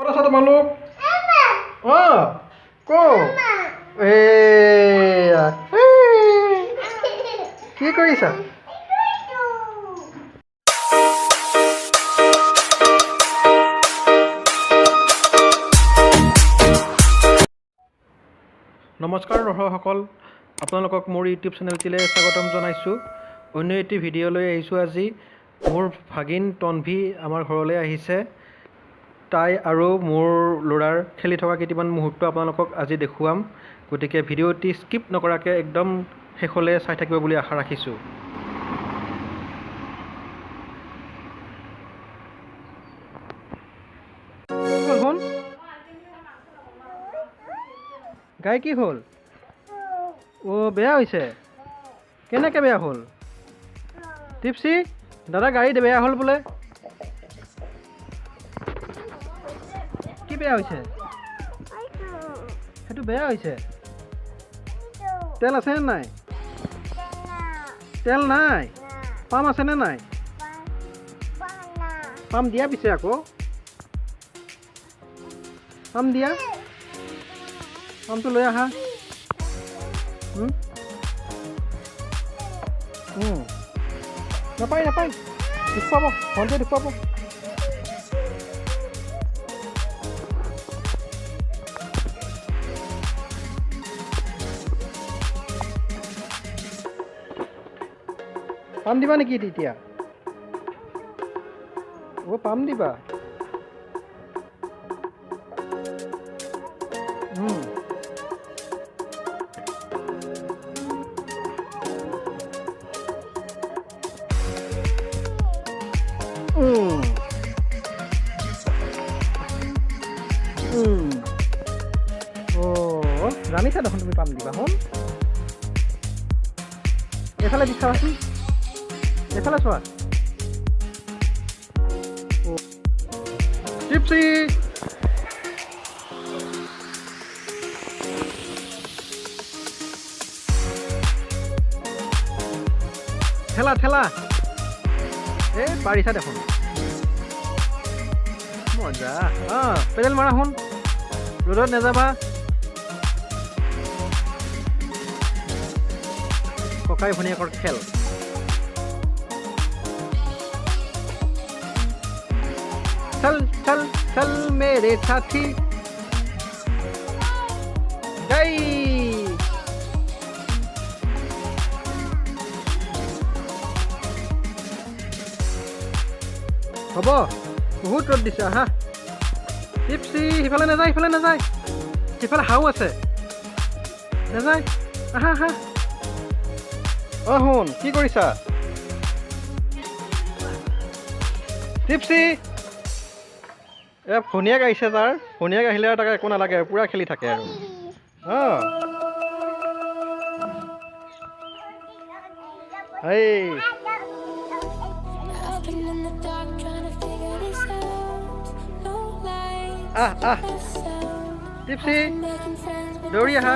ক'ত আছা তোমালোক? ক'ত? এয়া কি কৰিছা? নমস্কাৰ দৰ্শকসকল, আপোনালোকক মোৰ ইউটিউব চেনেলটিলৈ স্বাগতম জনাইছোঁ। অন্য এটি ভিডিঅ'লৈ আহিছোঁ আজি। মোৰ ভাগিন তন্ভী আমাৰ ঘৰলৈ আহিছে। তাই আৰু মোৰ ল'ৰাৰ খেলি থকা কেইটামান মুহূৰ্ত আপোনালোকক আজি দেখুৱাম। গতিকে ভিডিঅ'টি স্কিপ নকৰাকৈ একদম শেষলৈ চাই থাকিব বুলি আশা ৰাখিছোঁ। গাই কি হ'ল? বেয়া হৈছে। কেনেকৈ বেয়া হ'ল? টিপচি, দাদা গাড়ী বেয়া হ'ল বোলে। কি বেয়া হৈছে? সেইটো বেয়া হৈছে। তেল আছেনে নাই? তেল নাই। পাম আছেনে নাই? পাম দিয়া পিছে আকৌ। পাম দিয়া। পামটো লৈ আহা। নাপায় নাপায়, দেখুৱাব, ভণ্টিয়ে দেখুৱাব। পাম দিবা নেকি তেতিয়া? পাম দিবা। জানিছা দেখোন তুমি পাম দিবা। হন এফালে বিচাৰাচোন, এফালে চোৱা। টিপচি, ঠেলা ঠেলা। পাৰিছা দেখোন, মজা। পেডেল মাৰা শুন, ৰ'দত নাযাবা। ককাই ভনীয়েকৰ খেল। চল চল চল মেৰে সাথী গাই। হ'ব, বহুত ৰ'দ দিছে। আহা টিপচি, সিফালে নাযায়, সিফালে নাযায়, সিফালে হাও আছে, নাযায়। আহা আহা। শুন, কি কৰিছা? টিপচি, ভনীয়েক আহিছে তাৰ। ভনীয়েক আহিলে আৰু তাকে একো নালাগে, পূৰা খেলি থাকে আৰু। টিপচি, দৌৰি আহা।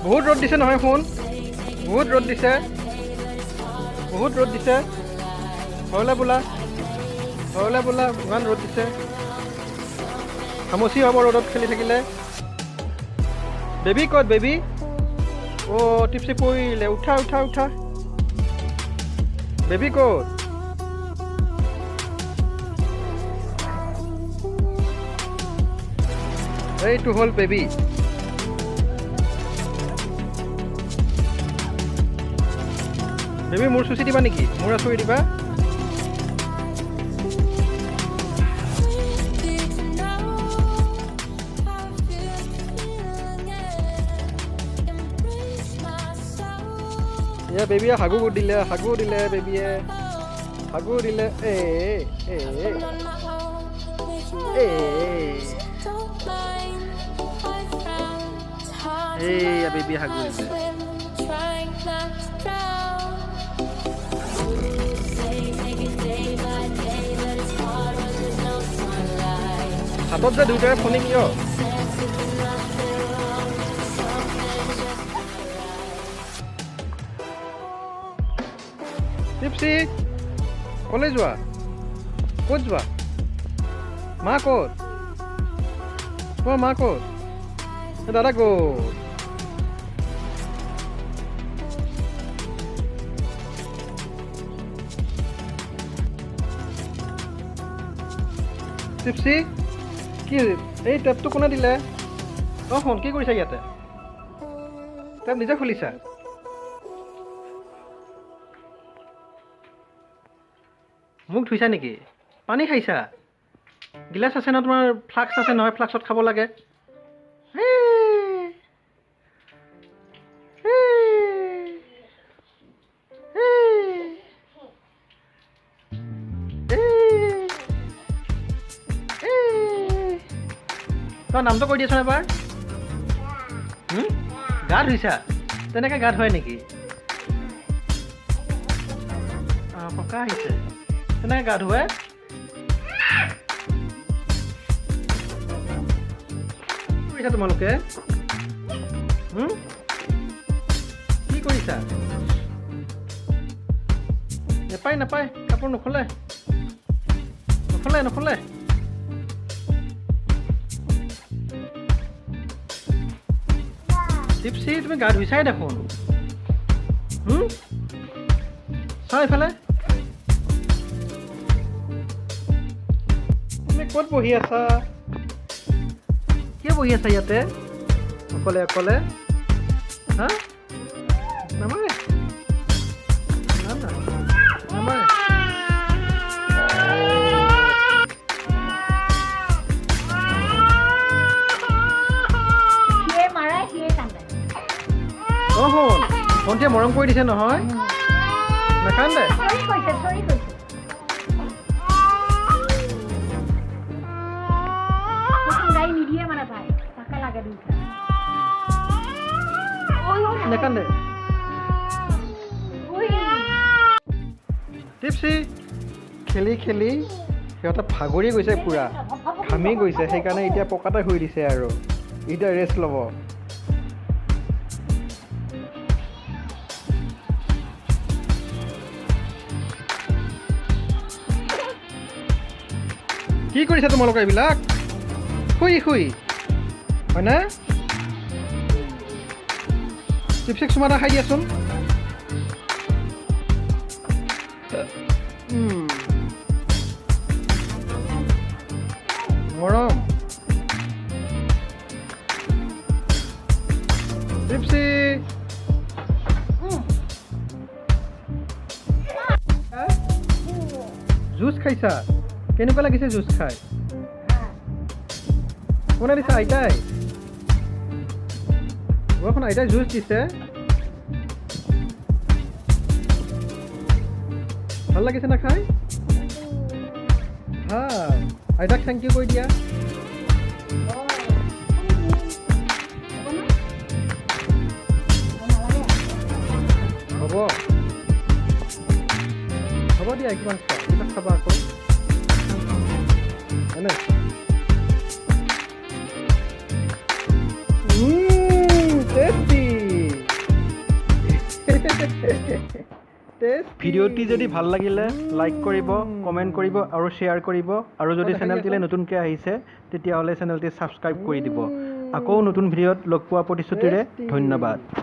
বহুত ৰ'দ দিছে নহয় শুন, বহুত ৰ'দ দিছে, বহুত ৰ'দ দিছে। ঘৰলৈ বোলা, ঘৰলৈ বোলা, ইমান ৰ'দ দিছে। খামুচি হ'ব ৰ'দত খেলি থাকিলে। বেবী ক'ত? বেবী টিপচি পৰিলে। উঠা উঠা উঠা। বেবী ক'ত? এইটো হ'ল বেবী। বেবী, মোৰ চুচি দিবা নেকি? মোৰ আচুৰি দিবা। বেবীয়ে হাগু দিলে, হাগু দিলে, বেবীয়ে হাগু দিলে। বেবী হাগু দিলে। হাতত যে দুয়োটাৰে ফোনে কিয় টিপচি কলৈ যোৱা ক'ত যোৱা মা ক'ত তোমাৰ মা ক'ত দাদা ক'ত টিপচি কি এই টেপটো কোনে দিলে অঁ শুন কি কৰিছা ইয়াতে টেপ নিজে খুলিছা মোক ধুইছা নেকি পানী খাইছা গিলাচ আছে ন তোমাৰ ফ্লাক্স আছে নহয় ফ্লাক্সত খাব লাগে তোমাৰ নামটো কৈ দিয়াচোন এবাৰ গা ধুইছা তেনেকৈ গা ধুৱাই নেকি পকা আহিছে তেনেকৈ গা ধুৱাই কি কৰিছা তোমালোকে কি কৰিছা নাপায় নাপায় কাপোৰ নোখোলে নোখোলে নোখোলে টিপচি তুমি গা ধুইছাই দেখোন চা এইফালে তুমি ক'ত বহি আছা কিয় বহি আছা ইয়াতে অকলে অকলে হা নামাৰে নামাৰে অঁ শুন ভণ্টিয়ে মৰম কৰি দিছে নহয় নাকান্দে নাকান্দে টিপচি খেলি খেলি সিহঁতে ভাগৰি গৈছে পূৰা ঘামি গৈছে সেইকাৰণে এতিয়া পকাতে শুই দিছে আৰু এতিয়া ৰেষ্ট ল'ব কি কৰিছা তোমালোকে এইবিলাক শুই শুই হয়নে চিপচিক চুমা এটা খাই দিয়াচোন মৰম চিপচি জুচ খাইছা কেনেকুৱা লাগিছে জুচ খাই কোনে দিছে আইতাই বৰষুণ আইতাই জুচ দিছে ভাল লাগিছে না খাই ভাল আইতাক থেংক ইউ কৈ দিয়া হ'ব হ'ব দিয়া কিমান খোৱা কিমান খাবা আকৌ হয়নে ভিডিঅ'টি যদি ভাল লাগিলে লাইক কৰিব কমেণ্ট কৰিব আৰু শ্বেয়াৰ কৰিব আৰু যদি চেনেলটিলৈ নতুনকৈ আহিছে তেতিয়াহ'লে চেনেলটি ছাবস্ক্ৰাইব কৰি দিব আকৌ নতুন ভিডিঅ'ত লগ পোৱা প্ৰতিশ্ৰুতিৰে ধন্যবাদ।